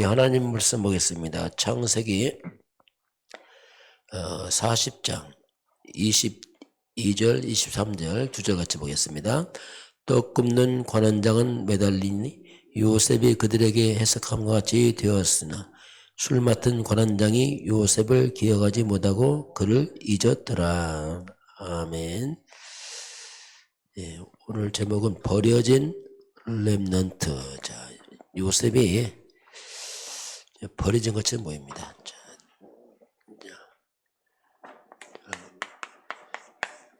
하나님 말씀 보겠습니다. 창세기 40장 22절 23절 두 절 같이 보겠습니다. 떡 굽는 관원장은 매달리니 요셉이 그들에게 해석함과 같이 되었으나 술 맡은 관원장이 요셉을 기억하지 못하고 그를 잊었더라. 아멘. 예, 오늘 제목은 버려진 렘넌트. 자, 요셉이 버려진 것처럼 보입니다. 자,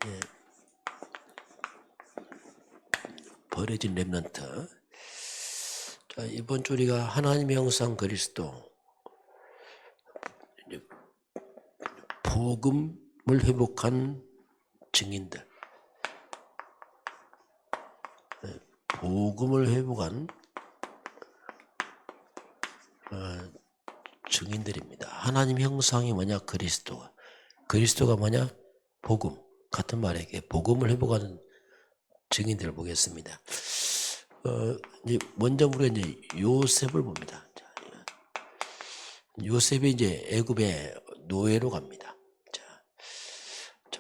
예, 버려진 렘넌트. 자, 이번 주 우리가 하나님의 형상 그리스도 복음을 회복한 증인들, 복음을 회복한 증인들입니다. 하나님 형상이 뭐냐? 그리스도가 뭐냐? 복음. 같은 말에게 복음을 회복하는 증인들을 보겠습니다. 이제 먼저 우리가 이제 요셉을 봅니다. 자, 요셉이 이제 애굽의 노예로 갑니다. 자,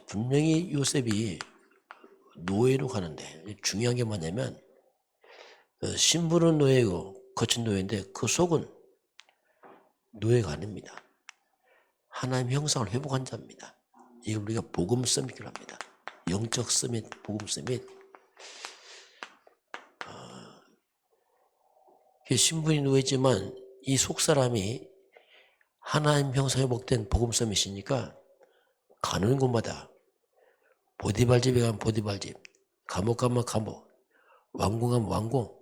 분명히 요셉이 노예로 가는데 중요한 게 뭐냐면 신분은 노예고 거친 노예인데 그 속은 노예가 아닙니다. 하나님 형상을 회복한 자입니다. 이게 우리가 복음 서밋이라고 합니다. 영적 서밋, 복음 서밋. 신분이 노예지만 이 속사람이 하나님 형상 회복된 복음 서밋이니까 가는 곳마다 보디발집에 가면 보디발집, 감옥 가면 감옥, 왕궁 가면 왕궁,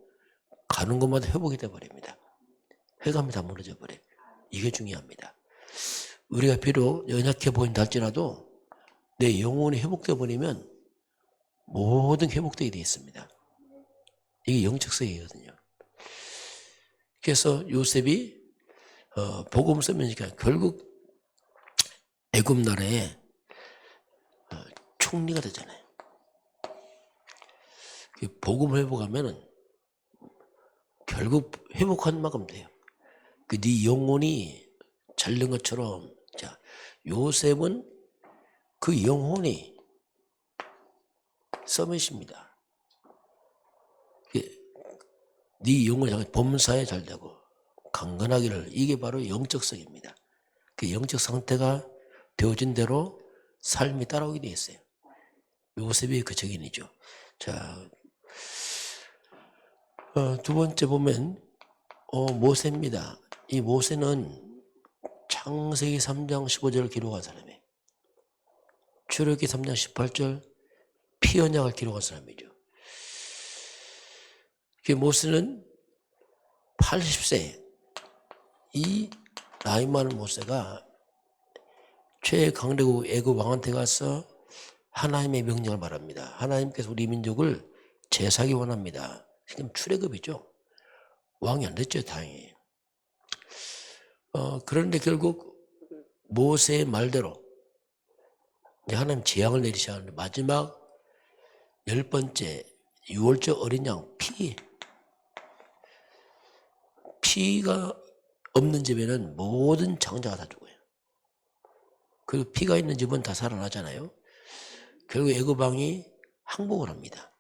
가는 곳마다 회복이 되어버립니다. 회감이 다 무너져 버려요. 이게 중요합니다. 우리가 비록 연약해 보인다 할지라도 내 영혼이 회복되어 버리면 모든 회복되게 되어 있습니다. 이게 영적 세계거든요. 그래서 요셉이 복음 서밋이니까 결국 애굽 나라의 총리가 되잖아요. 복음을 회복하면은 결국 회복한 만큼 돼요. 네 영혼이 잘린 것처럼, 자, 요셉은 그 영혼이 서밋입니다. 네 영혼이 범사에 잘 되고 강건하기를, 이게 바로 영적성입니다. 그 영적 상태가 되어진 대로 삶이 따라오게 되어 있어요. 요셉이 그 증인이죠. 자, 두 번째 보면 모세입니다. 이 모세는 창세기 3장 15절을 기록한 사람이에요. 출애굽기 3장 18절 피 언약을 기록한 사람이죠. 모세는 80세, 이 나이 많은 모세가 최강대국 애굽 왕한테 가서 하나님의 명령을 말합니다. 하나님께서 우리 민족을 제사하기 원합니다. 지금 출애굽이죠. 왕이 안 됐죠, 다행히. 그런데 결국 모세의 말대로 하나님 재앙을 내리셔야 하는데 마지막 10번째 유월절 어린 양 피가 없는 집에는 모든 장자가 다 죽어요. 그리고 피가 있는 집은 다 살아나잖아요. 결국 애굽 왕이 항복을 합니다.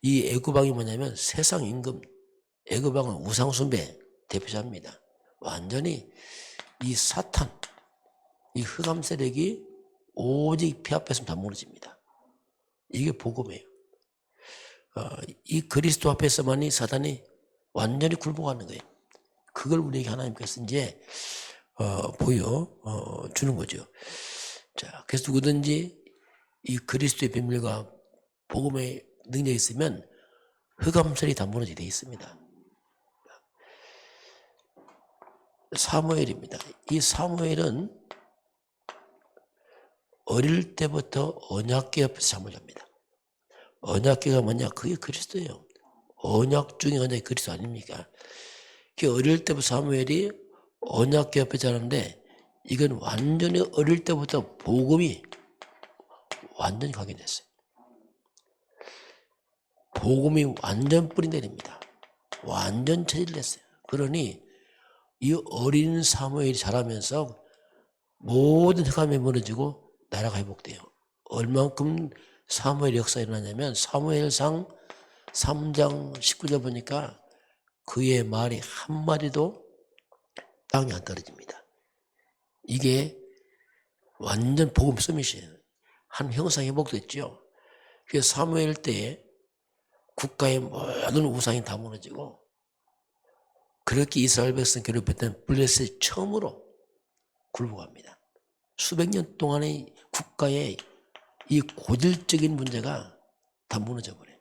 이 애굽 왕이 뭐냐면 세상 임금, 애굽 왕은 우상 숭배 대표자입니다. 완전히 이 사탄, 이 흑암 세력이 오직 피 앞에서 다 무너집니다. 이게 복음이에요. 이 그리스도 앞에서만이 사탄이 완전히 굴복하는 거예요. 그걸 우리에게 하나님께서 이제 보여주는 거죠. 자, 그래서 누구든지 이 그리스도의 비밀과 복음의 능력이 있으면 흑암설이 다 무너지게 되어 있습니다. 사무엘입니다. 이 사무엘은 어릴 때부터 언약궤 옆에서 잠을 잡니다. 언약궤가 뭐냐? 그게 그리스도예요. 언약 중에 언약이 그리스도 아닙니까? 어릴 때부터 사무엘이 언약궤 옆에 자는데 이건 완전히 어릴 때부터 복음이 완전히 각인됐어요. 복음이 완전 뿌리 내립니다. 완전 체질됐어요. 그러니 이 어린 사무엘이 자라면서 모든 흑암이 무너지고 나라가 회복돼요. 얼만큼 사무엘 역사가 일어나냐면 사무엘상 3장 19절 보니까 그의 말이 한마디도 땅에 안 떨어집니다. 이게 완전 복음 서밋이에요. 한 형상이 회복됐죠. 그래서 사무엘 때에 국가의 모든 우상이 다 무너지고 그렇게 이스라엘 백성 괴롭혔던 블레셋이 처음으로 굴복합니다. 수백 년 동안의 국가의 이 고질적인 문제가 다 무너져 버려요.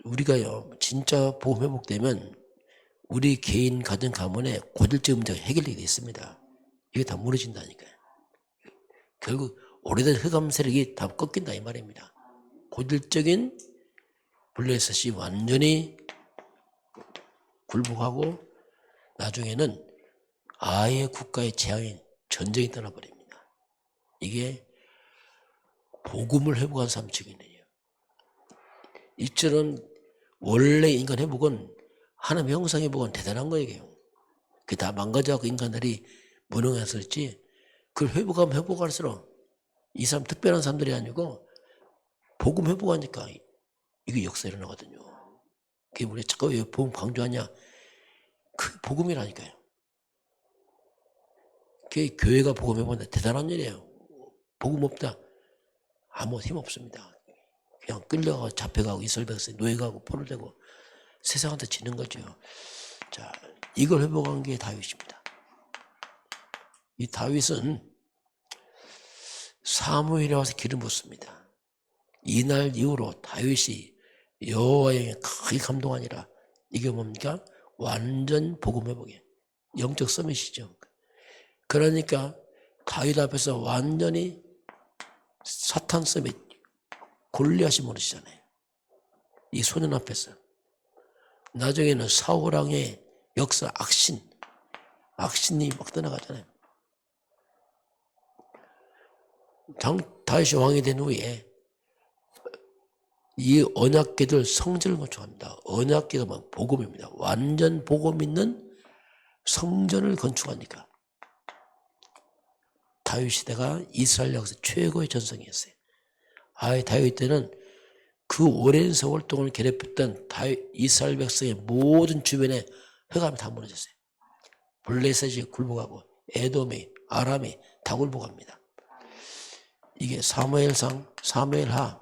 우리가요, 진짜 복음 회복되면 우리 개인 가정 가문의 고질적인 문제가 해결되게 돼 있습니다. 이게 다 무너진다니까요. 결국 오래된 흑암 세력이 다 꺾인다 이 말입니다. 고질적인 블레셋이 완전히 굴복하고 나중에는 아예 국가의 재앙인 전쟁이 떠나버립니다. 이게 복음을 회복한 사람 증인이에요. 이처럼 원래 인간 회복은 하나님 형상 회복은 대단한 거예요. 그게 다 망가져갖고 인간들이 무능했었지. 그걸 회복하면 회복할수록 이 사람 특별한 사람들이 아니고 복음 회복하니까 이게 역사 일어나거든요. 그게 우리가 자꾸 왜 복음 강조하냐? 그 복음이라니까요. 그게 교회가 복음 회복한다 대단한 일이에요. 복음 없다 아무 힘 없습니다. 그냥 끌려가고 잡혀가고 이스라엘 백성이 노예가고 포를 대고 세상한테 지는 거죠. 자, 이걸 회복한 게 다윗입니다. 이 다윗은 사무엘에 와서 기름 붓습니다. 이날 이후로 다윗이 여호와에게 크게 감동하니라. 이게 뭡니까? 완전 복음 회복이에요. 영적 서밋이죠. 그러니까 다윗 앞에서 완전히 사탄 서밋 골리앗이 무너지잖아요. 이 소년 앞에서. 나중에는 사울왕의 역사 악신이 막 떠나가잖아요. 다윗이 왕이 된 후에 이 언약궤들 성전을 건축합니다. 언약궤가 복음입니다. 완전 복음 있는 성전을 건축하니까 다윗 시대가 이스라엘 역사 최고의 전성이었어요. 다윗 때는 그 오랜 세월 동안 괴롭혔던 이스라엘 백성의 모든 주변에 흑암이 다 무너졌어요. 블레셋이 굴복하고 에돔이 아람이 다 굴복합니다. 이게 사무엘상 사무엘하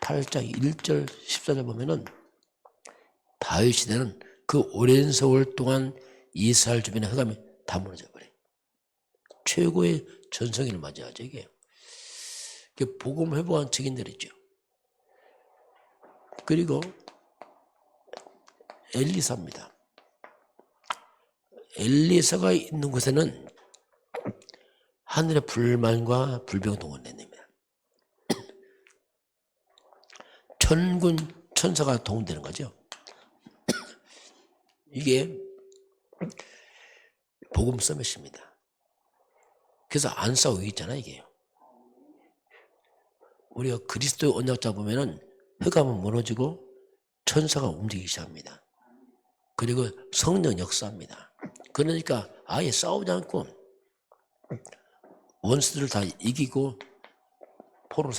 8장 1절 14절 보면은 다윗 시대는 그 오랜 세월 동안 이스라엘 주변의 흑암이 다 무너져 버려요. 최고의 전성기를 맞이하죠. 이게 복음 회복한 증인들이죠. 그리고 엘리사입니다. 엘리사가 있는 곳에는 하늘의 불만과 불병 동원됩니다. 천군 천사가 동원되는 거죠. 이게 복음 서밋입니다. 그래서 안 싸우고 있잖아요, 이게요. 우리가 그리스도의 언약 잡으면은 흑암은 무너지고 천사가 움직이기 시작합니다. 그리고 성령 역사합니다. 그러니까 아예 싸우지 않고 원수들을 다 이기고 포로를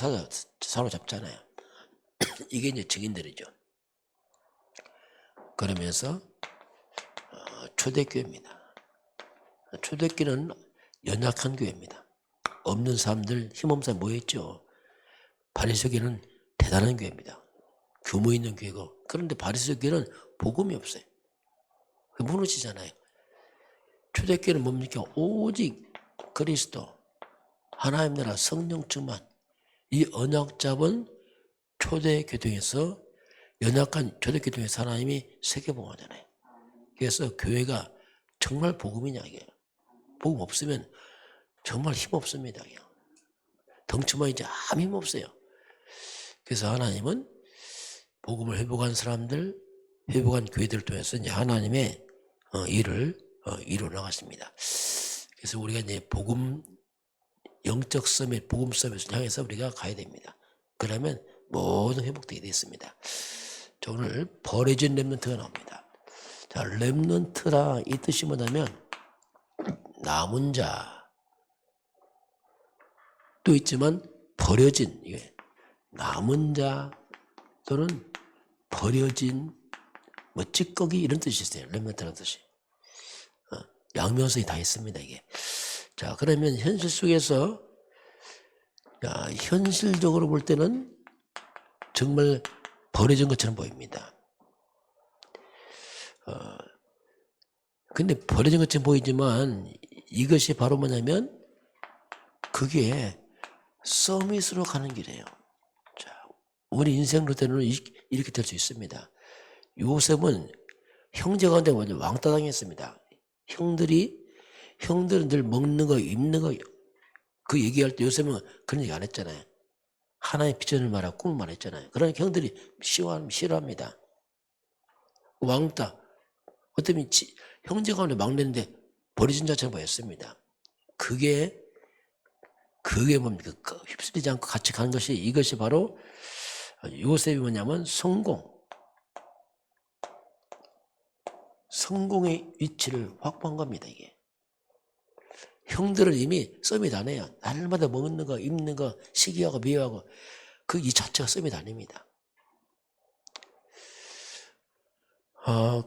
사로잡잖아요. 이게 이제 증인들이죠. 그러면서 초대교회입니다. 초대교회는 연약한 교회입니다. 없는 사람들, 힘없는 사람 모여있죠. 바리새교회는 대단한 교회입니다. 규모 있는 교회고. 그런데 바리새교회는 복음이 없어요. 무너지잖아요. 초대교회는 뭡니까? 오직 그리스도, 하나님 나라 성령 충만, 이 언약 잡은 초대교회에서 연약한 초대교회에서 하나님이 세계봉하잖아요. 그래서 교회가 정말 복음이냐 이게. 복음 없으면 정말 힘 없습니다. 덩치만 이제 아무 힘 없어요. 그래서 하나님은 복음을 회복한 사람들, 회복한 교회들을 통해서 이제 하나님의 일을 이루어 나갔습니다. 그래서 우리가 이제 복음 영적 서밋, 복음 서밋을 향해서 우리가 가야 됩니다. 그러면 모든 회복되게 됐습니다. 자, 오늘 버려진 렘넌트가 나옵니다. 자, 렘넌트라 이 뜻이 뭐냐면 남은 자, 또 있지만 버려진, 이게 남은 자 또는 버려진 뭐 찌꺼기 이런 뜻이 있어요. 렘넌트라는 뜻이. 양면성이 다 있습니다, 이게. 자, 그러면 현실 속에서 현실적으로 볼 때는 정말 버려진 것처럼 보입니다. 근데 버려진 것처럼 보이지만 이것이 바로 뭐냐면 그게 서밋으로 가는 길이에요. 자, 우리 인생 루트는 이렇게 될 수 있습니다. 요셉은 형제 가운데 먼저 왕따 당했습니다. 형들은 늘 먹는 거, 입는 거, 그 얘기할 때 요셉은 그런 얘기 안 했잖아요. 하나의 비전을 말하고 꿈을 말했잖아요. 그러니까 형들이 싫어합니다. 왕따. 어쩌면 형제 가운데 막내인데 버려진 자처럼 보였습니다. 그게 뭡니까? 휩쓸리지 않고 같이 가는 것이, 이것이 바로 요셉이 뭐냐면 성공의 위치를 확보한 겁니다, 이게. 형들은 이미 서밋 안 해요. 날마다 먹는 거, 입는 거, 시기하고 미워하고, 이 자체가 서밋 아닙니다.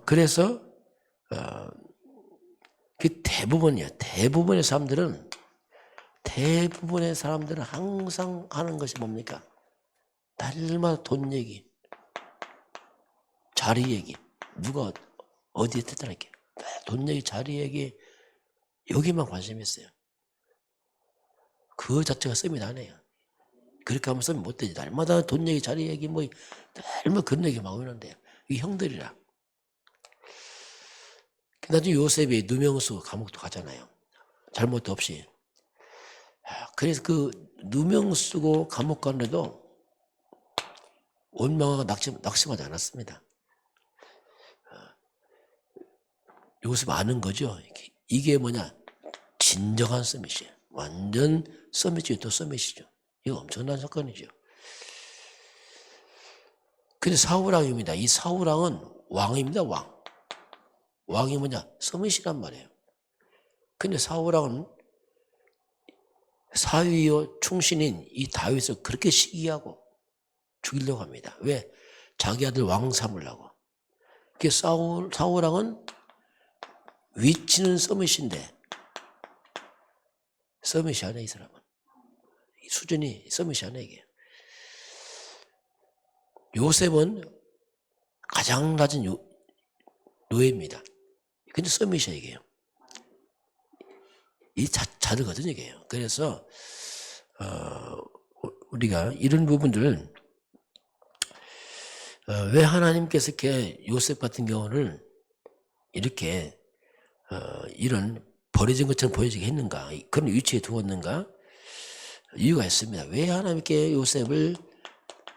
그래서, 그 대부분의 사람들은 항상 하는 것이 뭡니까? 날마다 돈 얘기, 자리 얘기, 누가 어디에 됐다는 게, 돈 얘기, 자리 얘기, 여기만 관심이 있어요. 그 자체가 썸이 나네요. 그렇게 하면 썸이 못 되지. 날마다 돈 얘기, 자리 얘기, 날마다 그런 얘기 막 오는데요. 이 형들이라. 나중에 요셉이 누명수 감옥도 가잖아요. 잘못도 없이. 그래서 그 누명 쓰고 감옥 가는데도 원망하고 낙심하지 않았습니다. 요셉 아는 거죠. 이게 뭐냐? 진정한 서밋이에요. 완전 서밋이 또 서밋이죠. 이거 엄청난 사건이죠. 근데 사울왕입니다. 이 사울왕은 왕입니다, 왕. 왕이 뭐냐? 서밋이란 말이에요. 근데 사울왕은 사위요 충신인 이 다윗을 그렇게 시기하고 죽이려고 합니다. 왜? 자기 아들 왕 삼으려고. 그 사울왕은 위치는 서밋인데 서밋이 아니야, 이 사람은. 수준이 서밋이 아니야, 이게. 요셉은 가장 낮은 노예입니다. 근데 서밋이야, 이게요. 이 자르거든요, 이게요. 그래서 우리가 이런 부분들을 왜 하나님께서 이렇게 요셉 같은 경우를 이렇게 이런 버려진 것처럼 보여지게 했는가, 그런 위치에 두었는가, 이유가 있습니다. 왜 하나님께 요셉을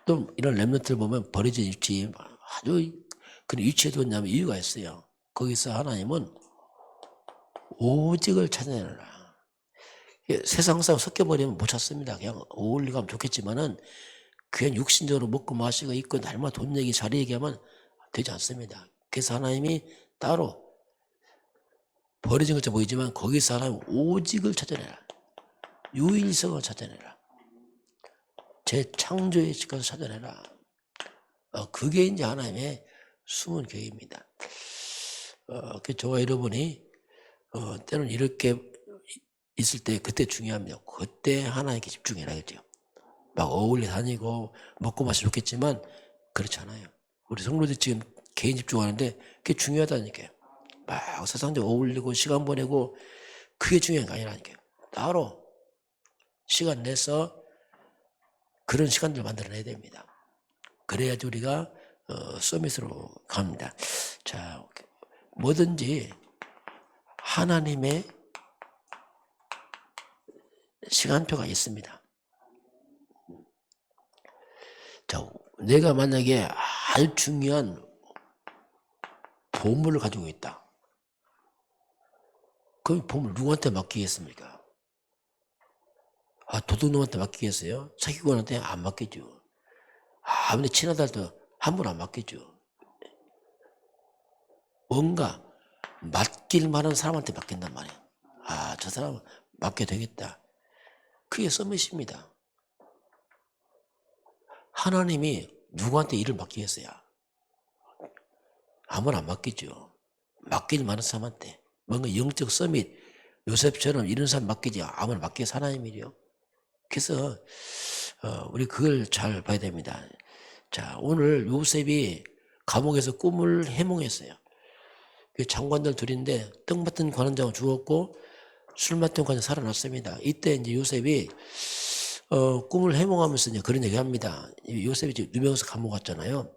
또 이런 렘넌트를 보면 버려진 위치, 아주 그런 위치에 두었냐면 이유가 있어요. 거기서 하나님은 오직을 찾아내라. 세상 사람 섞여버리면 못 찾습니다. 그냥 어울리고 하면 좋겠지만은 그냥 육신적으로 먹고 마시고 있고 날마다 돈 얘기, 자리 얘기하면 되지 않습니다. 그래서 하나님이 따로 버려진 것처럼 보이지만 거기서 하나님 오직을 찾아내라. 유일성을 찾아내라. 제 창조의 직관을 찾아내라. 그게 이제 하나님의 숨은 계획입니다. 저와 여러분이 때로는 이렇게 있을 때 그때 중요합니다. 그때 하나님께 집중해야겠죠. 막 어울려 다니고 먹고 마시 좋겠지만 그렇지 않아요. 우리 성도들 지금 개인 집중하는데 그게 중요하다니까요. 막 세상에 어울리고 시간 보내고 그게 중요한 게 아니라니까요. 따로 시간 내서 그런 시간들을 만들어내야 됩니다. 그래야지 우리가 서밋으로 갑니다. 자, 뭐든지 하나님의 시간표가 있습니다. 자, 내가 만약에 아주 중요한 보물을 가지고 있다. 그럼 보물 누구한테 맡기겠습니까? 도둑놈한테 맡기겠어요? 사기꾼한테 안 맡기죠. 아무리 친하다도 함부로 안 맡기죠. 뭔가 맡길 만한 사람한테 맡긴단 말이에요. 아, 저 사람 맡게 되겠다. 그게 서밋입니다. 하나님이 누구한테 일을 맡기겠어요? 아무나 안 맡기죠. 맡길 만한 사람한테. 뭔가 영적 서밋, 요셉처럼 이런 사람 맡기지 아무나 맡기겠어 하나님 일이요. 그래서 우리 그걸 잘 봐야 됩니다. 자, 오늘 요셉이 감옥에서 꿈을 해몽했어요. 그 장관들 둘인데 떡 맡은 관원장은 죽었고 술 맡은 관원장 살아났습니다. 이때 이제 요셉이 꿈을 해몽하면서 이제 그런 얘기 합니다. 요셉이 지금 누명에서 감옥 갔잖아요.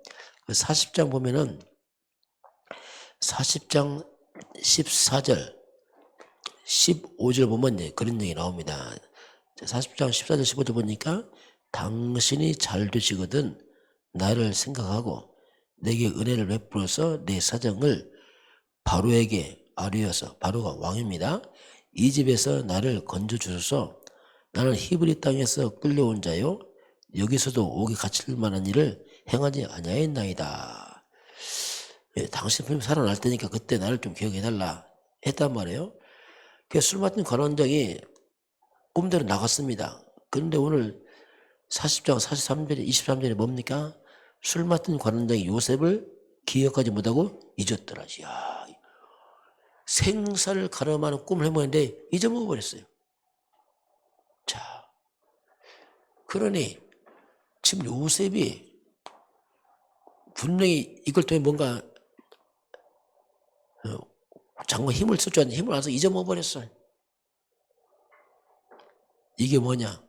40장 보면은 40장 14절 15절 보면 이제 그런 얘기 나옵니다. 40장 14절 15절 보니까 당신이 잘 되시거든 나를 생각하고 내게 은혜를 베풀어서 내 사정을 바로에게 아뢰어서, 바로가 왕입니다. 이 집에서 나를 건져주소서. 나는 히브리 땅에서 끌려온 자요 여기서도 오게 갇힐 만한 일을 행하지 아니하였나이다. 예, 당신 분명 살아날 테니까 그때 나를 좀 기억해달라 했단 말이에요. 그래서 술 맡은 관원장이 꿈대로 나갔습니다. 그런데 오늘 40장 43절에 23절에 뭡니까? 술 맡은 관원장이 요셉을 기억하지 못하고 잊었더라. 야, 생사를 가름하는 꿈을 해보는데 잊어먹어버렸어요. 자, 그러니 지금 요셉이 분명히 이걸 통해 뭔가 장관 힘을 쓸 줄 알았는데 힘을 안 써서 잊어먹어버렸어요. 이게 뭐냐?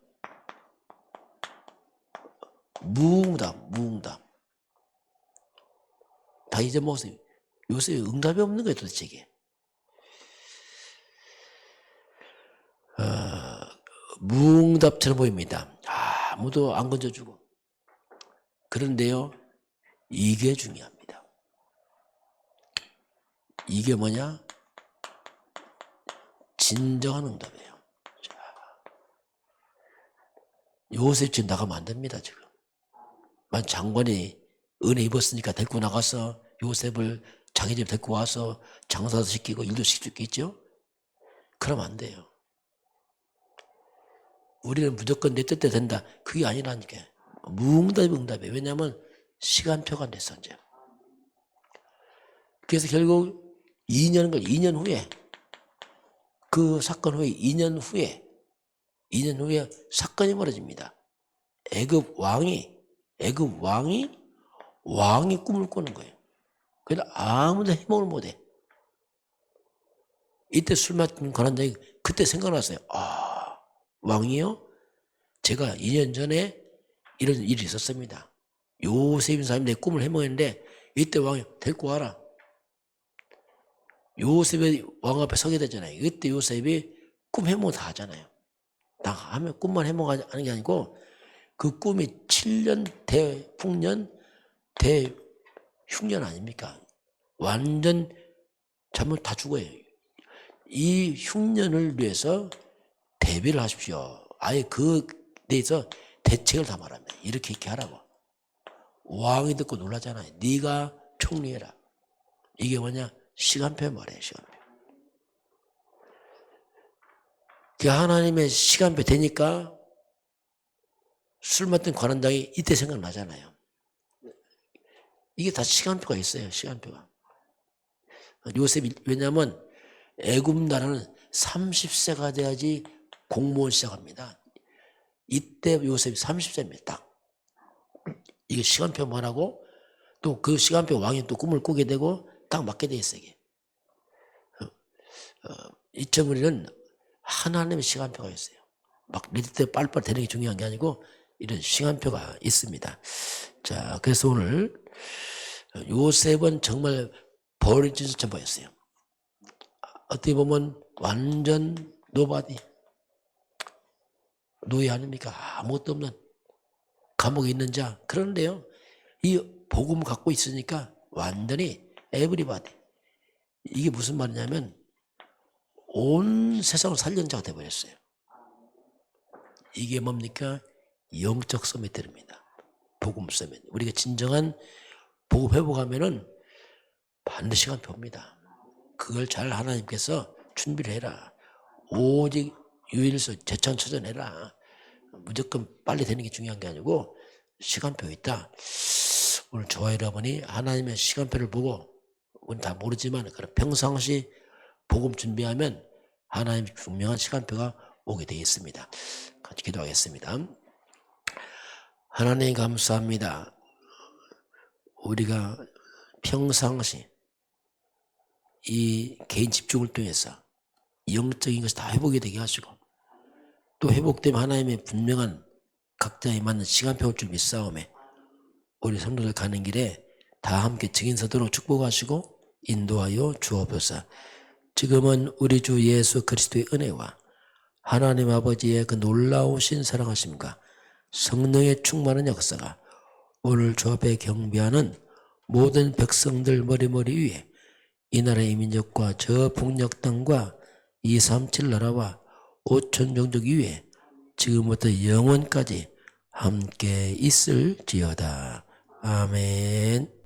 무응답. 다 잊어먹었어요. 요새 응답이 없는 거예요, 도대체 이게. 무응답처럼 보입니다. 아무도 안 건져주고. 그런데요, 이게 중요합니다. 이게 뭐냐? 진정한 응답이에요. 자, 요셉 지금 나가면 안 됩니다, 지금. 만 장관이 은혜 입었으니까 데리고 나가서 요셉을 자기 집 데리고 와서 장사도 시키고 일도 시킬 수 있겠죠? 그러면 안 돼요. 우리는 무조건 내 뜻대로 된다. 그게 아니라니까. 무응답이 응답이에요. 왜냐하면 시간표가 안 됐어, 이제. 그래서 결국 2년 후에 그 사건 후에 2년 후에 사건이 벌어집니다. 애굽 왕이 꿈을 꾸는 거예요. 그래서 아무도 해몽을 못해. 이때 술 맡은 관원장이 그때 생각났어요. 왕이요? 제가 2년 전에 이런 일이 있었습니다. 요셉인 사람이 내 꿈을 해몽했는데 이때 왕이 데리고 와라. 요셉이 왕 앞에 서게 되잖아요. 이때 요셉이 꿈 해몽 다 하잖아요. 다 하면 꿈만 해몽하는 게 아니고 그 꿈이 7년 대풍년 대흉년 아닙니까? 완전 잠을 다 죽어요. 이 흉년을 위해서 대비를 하십시오. 아예 그 대해서 대책을 다 말합니다. 이렇게 하라고. 왕이 듣고 놀라잖아요. 네가 총리해라. 이게 뭐냐? 시간표 말이에요. 시간표. 그 하나님의 시간표 되니까 술 맡은 관원장이 이때 생각나잖아요. 이게 다 시간표가 있어요. 시간표가. 요셉이 왜냐하면 애굽 나라는 30세가 돼야지 공무원 시작합니다. 이때 요셉이 30세입니다. 딱. 이게 시간표 말하고 또 그 시간표 왕이 또 꿈을 꾸게 되고 딱 맞게 돼 있어요. 이게. 이점 우리는 하나님의 시간표가 있어요. 막 이때 빨리빨리 되는 게 중요한 게 아니고 이런 시간표가 있습니다. 자, 그래서 오늘 요셉은 정말 버려진 것처럼 보였어요. 어떻게 보면 완전 노바디, 노예 아닙니까? 아무것도 없는 감옥에 있는 자. 그런데요, 이 복음 갖고 있으니까 완전히 에브리바디. 이게 무슨 말이냐면 온 세상을 살리는 자가 되어버렸어요. 이게 뭡니까? 영적 서밋입니다. 복음 서밋. 우리가 진정한 복음 회복하면은 반드시 시간표 옵니다. 그걸 잘 하나님께서 준비를 해라. 오직 유일서 제천처전해라. 무조건 빨리 되는 게 중요한 게 아니고 시간표 있다. 오늘 저와 여러분이 하나님의 시간표를 보고, 우리는 다 모르지만 그런 평상시 복음 준비하면 하나님 분명한 시간표가 오게 되어 있습니다. 같이 기도하겠습니다. 하나님 감사합니다. 우리가 평상시 이 개인 집중을 통해서 영적인 것이 다 회복이 되게 하시고, 또 회복되면 하나님의 분명한 각자에 맞는 시간표를 줄 믿사오매 우리 성도들 가는 길에 다 함께 증인 서도록 축복하시고 인도하여 주옵소서. 지금은 우리 주 예수 그리스도의 은혜와 하나님 아버지의 그 놀라우신 사랑하심과 성령의 충만한 역사가 오늘 주 앞에 경배하는 모든 백성들 머리머리 위에 이 나라의 민족과 저 북녘 땅과 237 나라와 5천 종족 위에 지금부터 영원까지 함께 있을지어다. 아멘.